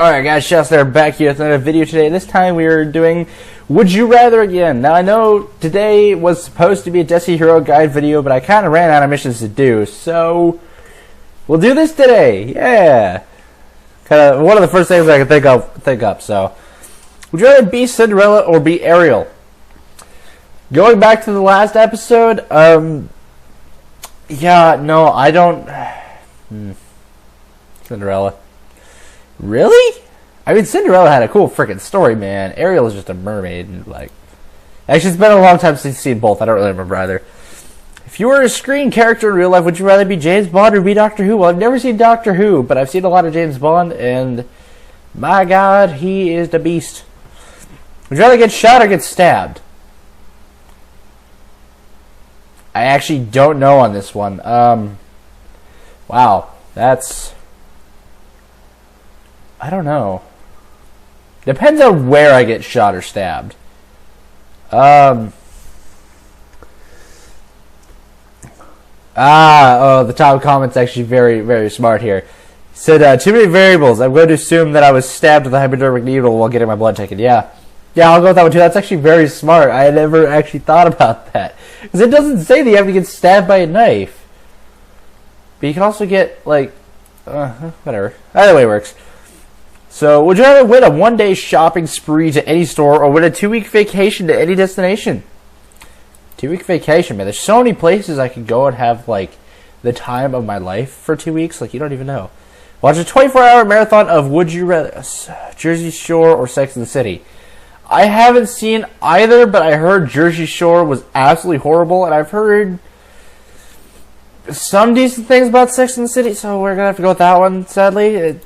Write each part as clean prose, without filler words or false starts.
Alright guys, Shasta back here with another video today. This time we are doing Would You Rather again. Now I know today was supposed to be a Destiny Hero Guide video, but I kind of ran out of missions to do, so we'll do this today. Yeah. Kind of one of the first things I can think up. So, would you rather be Cinderella or be Ariel? Going back to the last episode, yeah, no, I don't. Cinderella. Really? I mean, Cinderella had a cool freaking story, man. Ariel is just a mermaid. And, like, actually, it's been a long time since I've seen both. I don't really remember either. If you were a screen character in real life, would you rather be James Bond or be Doctor Who? Well, I've never seen Doctor Who, but I've seen a lot of James Bond, and my God, he is the beast. Would you rather get shot or get stabbed? I actually don't know on this one. Wow, that's... I don't know. Depends on where I get shot or stabbed. Oh, the top comment's actually very, very smart here. Said, too many variables. I'm going to assume that I was stabbed with a hypodermic needle while getting my blood taken. Yeah. Yeah, I'll go with that one too. That's actually very smart. I had never actually thought about that. Because it doesn't say that you have to get stabbed by a knife. But you can also get, like, whatever. Either way works. So, would you rather win a one-day shopping spree to any store or win a 2-week vacation to any destination? 2-week vacation, man. There's so many places I could go and have, like, the time of my life for 2 weeks. Like, you don't even know. Watch a 24-hour marathon of Would You Rather, Jersey Shore or Sex and the City. I haven't seen either, but I heard Jersey Shore was absolutely horrible, and I've heard some decent things about Sex and the City, so we're gonna have to go with that one, sadly.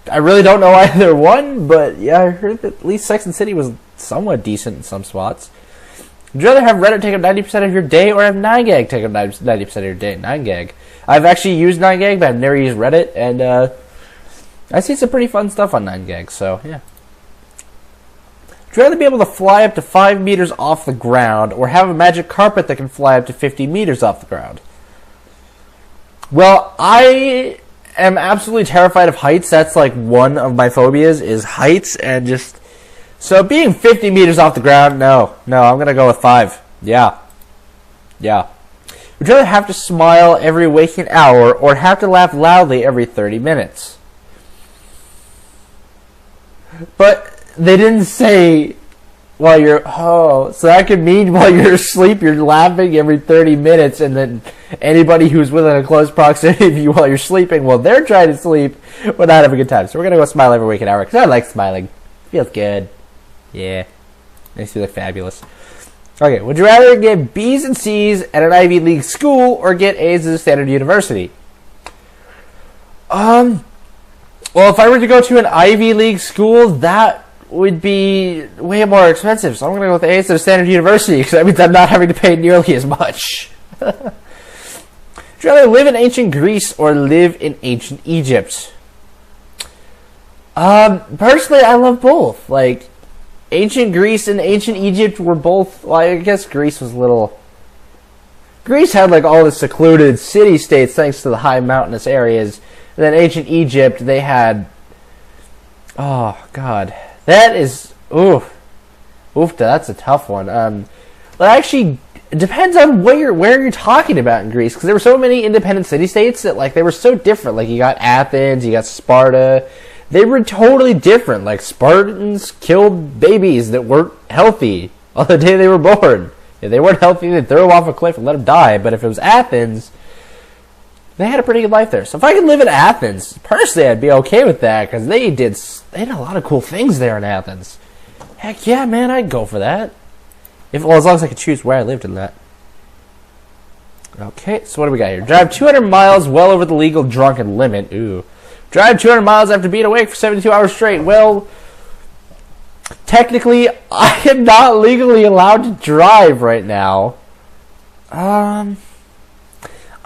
I really don't know either one, but yeah, I heard that at least Sex and the City was somewhat decent in some spots. Would you rather have Reddit take up 90% of your day or have 9gag take up 90% of your day? 9gag. I've actually used 9gag, but I've never used Reddit, and I see some pretty fun stuff on 9gag, so yeah. Would you rather be able to fly up to 5 meters off the ground or have a magic carpet that can fly up to 50 meters off the ground? Well, I am absolutely terrified of heights. That's like one of my phobias is heights, and just so being 50 meters off the ground, no, I'm gonna go with 5. Yeah. Would you rather have to smile every waking hour or have to laugh loudly every 30 minutes? But they didn't say while you're, so that could mean while you're asleep you're laughing every 30 minutes, and then anybody who's within a close proximity of you while you're sleeping, well, they're trying to sleep but not have a good time. So we're gonna go smile every waking hour because I like smiling. Feels good. Yeah, makes you look fabulous. Okay, would you rather get B's and C's at an Ivy League school or get A's at a standard university? Well, if I were to go to an Ivy League school, that would be way more expensive, so I'm going to go with A's at a standard university, because that means I'm not having to pay nearly as much. Would you rather live in ancient Greece or live in ancient Egypt? Personally, I love both. Like, ancient Greece and ancient Egypt were both, like, I guess Greece was Greece had, like, all the secluded city-states thanks to the high mountainous areas. And then ancient Egypt, they had, oh, God. That is, that's a tough one. But actually, it depends on where you're talking about in Greece, because there were so many independent city-states that, like, they were so different. Like, you got Athens, you got Sparta. They were totally different. Like, Spartans killed babies that weren't healthy on the day they were born. If they weren't healthy, they'd throw them off a cliff and let them die. But if it was Athens, they had a pretty good life there. So if I could live in Athens, personally, I'd be okay with that, because they did a lot of cool things there in Athens. Heck yeah, man, I'd go for that. As long as I could choose where I lived in that. Okay, so what do we got here? Drive 200 miles well over the legal drunken limit. Ooh. Drive 200 miles after being awake for 72 hours straight. Well, technically, I am not legally allowed to drive right now. I'm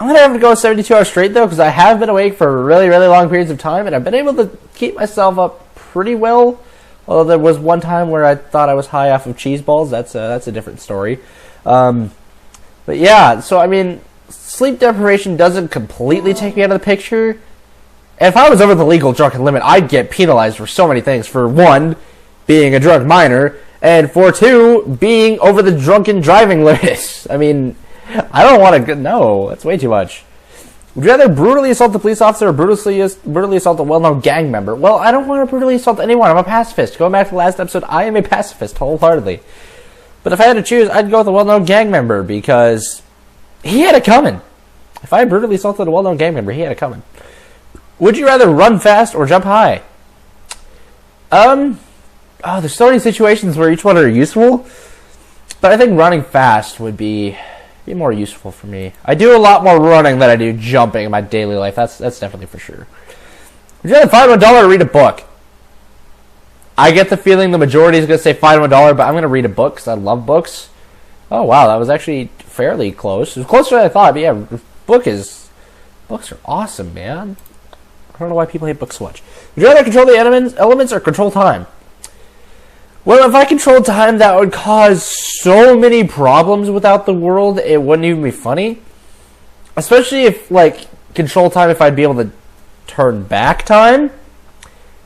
going to have to go 72 hours straight, though, because I have been awake for really, really long periods of time, and I've been able to keep myself up pretty well. Although there was one time where I thought I was high off of cheese balls. That's a different story. But yeah, so, I mean, sleep deprivation doesn't completely take me out of the picture. if I was over the legal drunken limit, I'd get penalized for so many things. For one, being a drunk minor, and for two, being over the drunken driving limit. I mean, I don't want to. No, that's way too much. Would you rather brutally assault a police officer or brutally assault a well-known gang member? Well, I don't want to brutally assault anyone. I'm a pacifist. Going back to the last episode, I am a pacifist wholeheartedly. But if I had to choose, I'd go with a well-known gang member because he had it coming. If I brutally assaulted a well-known gang member, he had it coming. Would you rather run fast or jump high? There's so many situations where each one are useful, but I think running fast would be more useful for me. I do a lot more running than I do jumping in my daily life. That's definitely for sure. Would you rather find $1 or read a book? I get the feeling the majority is going to say find $1, but I'm going to read a book because I love books. Oh wow, that was actually fairly close. It was closer than I thought, but yeah, books are awesome, man. I don't know why people hate books so much. Would you rather control the elements or control time? Well, if I controlled time, that would cause so many problems without the world, it wouldn't even be funny. Especially if, like, control time, if I'd be able to turn back time.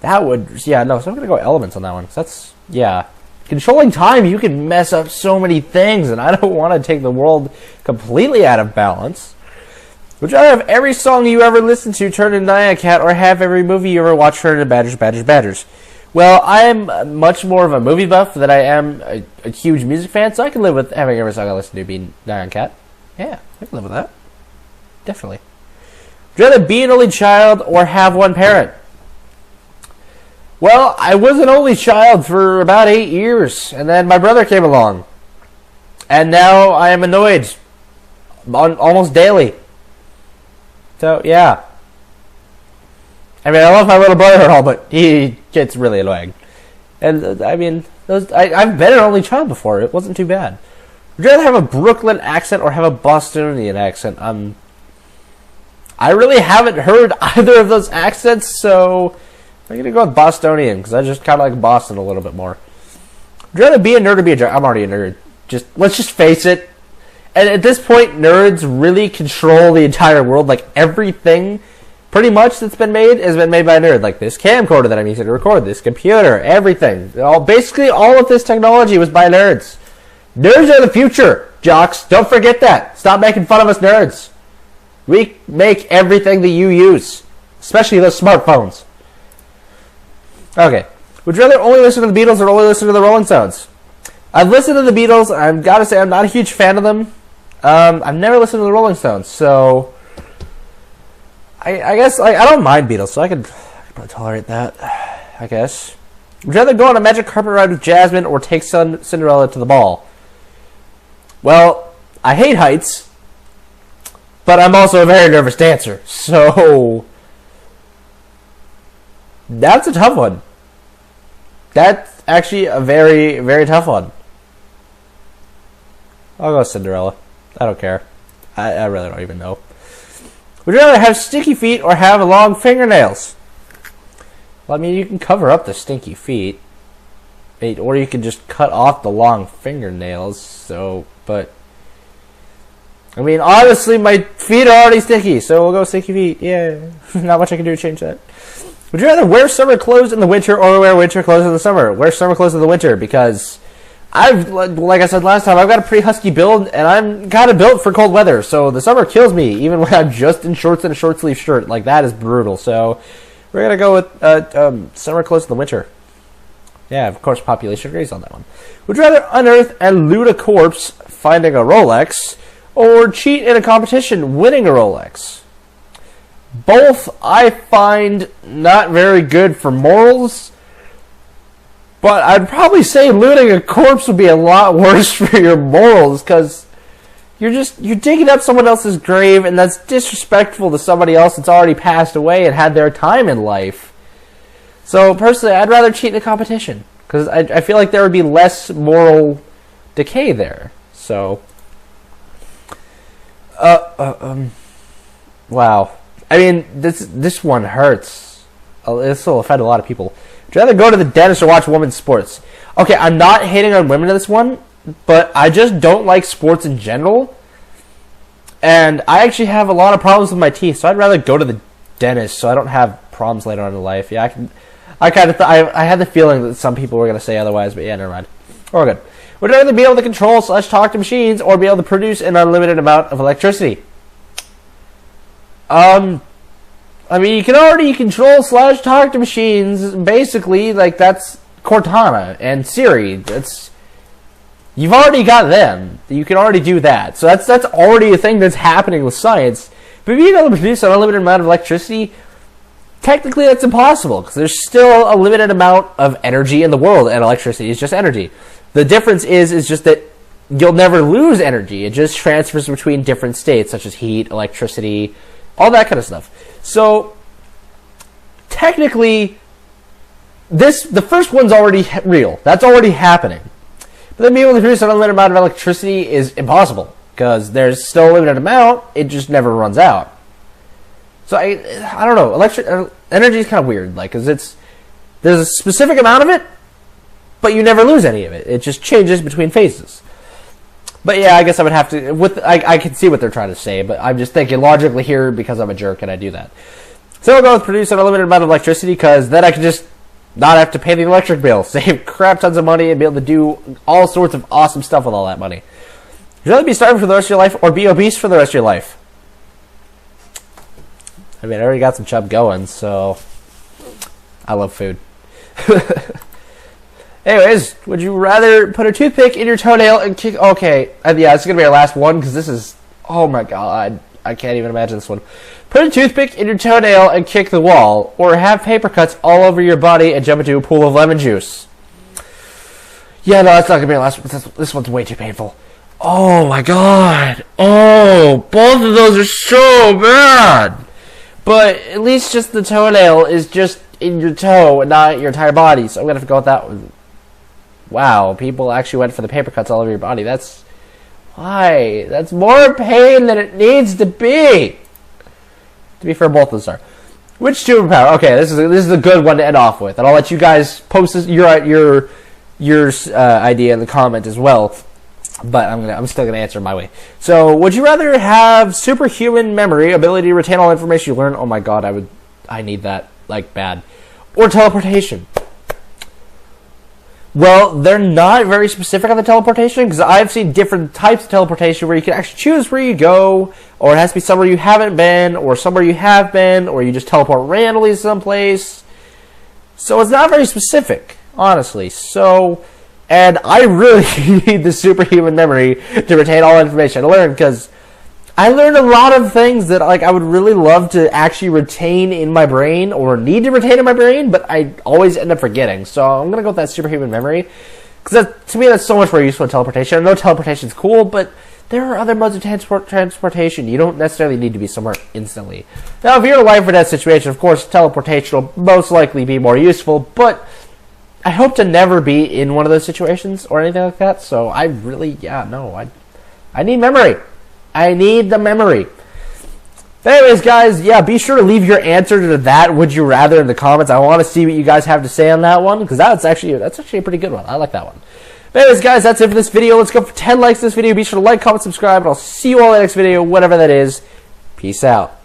That would, yeah, no, so I'm going to go elements on that one. That's, yeah. Controlling time, you can mess up so many things, and I don't want to take the world completely out of balance. Would you rather have every song you ever listen to turn into Nyan Cat, or have every movie you ever watch turn into Badgers? Well, I am much more of a movie buff than I am a huge music fan, so I can live with having every song I listen to be Nyan Cat. Yeah, I can live with that. Definitely. Would you rather be an only child or have one parent? Well, I was an only child for about 8 years, and then my brother came along. And now I am annoyed almost daily. So, yeah. I mean, I love my little brother and all, but he gets really annoying. And, I mean, I've been an only child before. It wasn't too bad. Would you rather have a Brooklyn accent or have a Bostonian accent? I really haven't heard either of those accents, so I'm going to go with Bostonian, because I just kind of like Boston a little bit more. Would you rather be a nerd or be a jock? I'm already a nerd. Let's just face it. And at this point, nerds really control the entire world. Like, everything pretty much that's been made has been made by a nerd. Like this camcorder that I'm using to record, this computer, everything. Basically, all of this technology was by nerds. Nerds are the future, jocks. Don't forget that. Stop making fun of us nerds. We make everything that you use, especially those smartphones. Okay. Would you rather only listen to the Beatles or only listen to the Rolling Stones? I've listened to the Beatles. I've got to say I'm not a huge fan of them. I've never listened to the Rolling Stones, so I guess I don't mind Beatles, so I could probably tolerate that, I guess. Would you rather go on a magic carpet ride with Jasmine or take Cinderella to the ball? Well, I hate heights, but I'm also a very nervous dancer, so that's a tough one. That's actually a very, very tough one. I'll go Cinderella. I don't care. I really don't even know. Would you rather have sticky feet or have long fingernails? Well, I mean, you can cover up the stinky feet. Or you can just cut off the long fingernails. So, but I mean, honestly, my feet are already sticky, so we'll go sticky feet. Yeah, not much I can do to change that. Would you rather wear summer clothes in the winter or wear winter clothes in the summer? Wear summer clothes in the winter because like I said last time, I've got a pretty husky build, and I'm kind of built for cold weather, so the summer kills me, even when I'm just in shorts and a short sleeve shirt. Like, that is brutal, so we're going to go with summer clothes in the winter. Yeah, of course, population agrees on that one. Would you rather unearth and loot a corpse finding a Rolex, or cheat in a competition winning a Rolex? Both I find not very good for morals, but I'd probably say looting a corpse would be a lot worse for your morals, because you're digging up someone else's grave, and that's disrespectful to somebody else that's already passed away and had their time in life. So personally, I'd rather cheat in a competition, because I feel like there would be less moral decay there. So, wow. I mean, this one hurts. This will offend a lot of people. Would you rather go to the dentist or watch women's sports? Okay, I'm not hating on women in this one, but I just don't like sports in general. And I actually have a lot of problems with my teeth, so I'd rather go to the dentist so I don't have problems later on in life. Yeah, I had the feeling that some people were going to say otherwise, but yeah, never mind. We're good. Would you rather be able to control / talk to machines, or be able to produce an unlimited amount of electricity? I mean, you can already control / talk to machines. Basically, like, that's Cortana and Siri. You've already got them. You can already do that. So that's already a thing that's happening with science. But being able to produce an unlimited amount of electricity, technically that's impossible, because there's still a limited amount of energy in the world, and electricity is just energy. The difference is just that you'll never lose energy. It just transfers between different states, such as heat, electricity, all that kind of stuff. So, technically, the first one's already real. That's already happening. But then being able to produce an unlimited amount of electricity is impossible, because there's still a limited amount, it just never runs out. So, I don't know, energy is kind of weird, like, because there's a specific amount of it, but you never lose any of it. It just changes between phases. But yeah, I guess I would have to, I can see what they're trying to say, but I'm just thinking logically here because I'm a jerk and I do that. So I'll go with produce an unlimited amount of electricity, because then I can just not have to pay the electric bill, save crap tons of money, and be able to do all sorts of awesome stuff with all that money. Would you rather be starving for the rest of your life, or be obese for the rest of your life? I mean, I already got some chub going, so I love food. Anyways, would you rather put a toothpick in your toenail and kick... Okay, yeah, this is going to be our last one, because this is... Oh my god, I can't even imagine this one. Put a toothpick in your toenail and kick the wall, or have paper cuts all over your body and jump into a pool of lemon juice. Yeah, no, that's not going to be our last one. This one's way too painful. Oh my god. Oh, both of those are so bad. But at least just the toenail is just in your toe and not your entire body, so I'm going to have to go with that one. Wow, people actually went for the paper cuts all over your body. Why? That's more pain than it needs to be. To be fair, both of those are. Which superpower? Okay, this is a good one to end off with, and I'll let you guys post your idea in the comment as well. But I'm still gonna answer my way. So, would you rather have superhuman memory, ability to retain all information you learn? Oh my god, I need that like bad. Or teleportation? Well, they're not very specific on the teleportation, because I've seen different types of teleportation where you can actually choose where you go, or it has to be somewhere you haven't been, or somewhere you have been, or you just teleport randomly to someplace. So it's not very specific, honestly. So, and I really need the superhuman memory to retain all information I learned, because I learned a lot of things that I would really love to actually retain in my brain, or need to retain in my brain, but I always end up forgetting. So I'm going to go with that superhuman memory, because to me that's so much more useful than teleportation. I know teleportation's cool, but there are other modes of transportation. You don't necessarily need to be somewhere instantly. Now, if you're in a life or death situation, of course, teleportation will most likely be more useful, but I hope to never be in one of those situations or anything like that. So I really, I need memory. I need the memory. But anyways, guys, yeah, be sure to leave your answer to that would you rather in the comments. I want to see what you guys have to say on that one, because that's actually a pretty good one. I like that one. But anyways, guys, that's it for this video. Let's go for 10 likes this video. Be sure to like, comment, subscribe, and I'll see you all in the next video, whatever that is. Peace out.